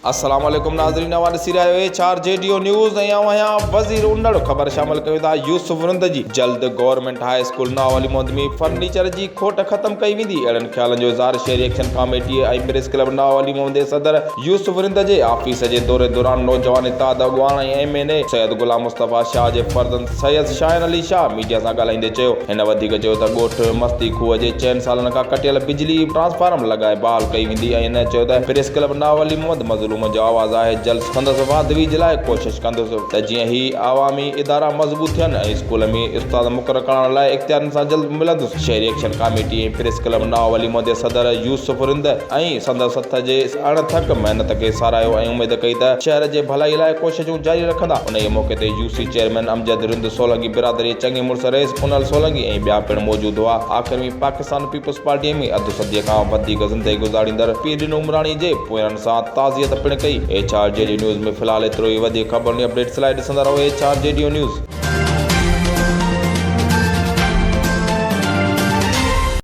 अस्सलाम वालेकुम नाज़रीन, हवाले सी रहियो HR JDO न्यूज़ ऐं आहियां वज़ीर उंडड़। ख़बर शामिल कयूं था। यूसुफ रिंद जी जल्द गवर्नमेंट हाई स्कूल नावाली मोहद में फर्नीचर जी खोट ख़त्म कई वेंदी। अहिड़नि ख़्यालनि जो इज़हार शहरी एक्शन कमेटी ऐं प्रेस क्लब नावाली मोहद सदर यूसुफ रिंद जे ऑफिस जे दौरे दौरान नौजवान इत्तेहाद अॻुवान ऐं MNA सैयद गुलाम मुस्तफ़ा शाह जे फर्ज़ंद सैयद शाहिन अली शाह मीडिया सां ॻाल्हाईंदे चयो। हिन वधीक चयो त ॻोठ मस्ती खूह जे 4 सालनि खां कटियल बिजली ट्रांसफार्म लॻाए बहाल कई वेंदी ऐं हिन चयो त प्रेस क्लब नावाली मोहद मज़लूम जो आवाज़ आहे। जल्द संदसि वाधवी जे लाइ कोशिश कंदुसि त जीअं ही आवामी इदारा मज़बूत थियनि ऐं स्कूल में उस्ताद मुक़ररु करण लाइ इख़्तियारनि सां जल्द मिलंदुसि। शहरी एक्शन कमेटी ऐं प्रेस क्लब नावाली मोहद सदर यूसुफ रिंद ऐं संदसि हथ जे अणथक महिनत खे साराहियो ऐं उमेद कई त शहर जे भलाई लाइ कोशिशूं जारी रखंदा। उन मौक़े ते UC चेयरमैन अमजद रिंद सोलंकी बिरादरी चङे मुड़ुस रईस पुनल सोलंकी ऐं ॿिया पिणु मौजूदु हुआ। आख़िर में पाकिस्तान पीपल्स पार्टीअ में अधु सदीअ खां वधीक ज़िंदगी गुज़ारींदड़ पीर उमराणी जे पोयनि सां ताज़ियत पिणु कई। HR JDO न्यूज़ में फ़िलहाल एतिरो ई। वधीक ख़बरुनि अपडेट्स लाइ ॾिसंदा रहो HR JDO न्यूज़।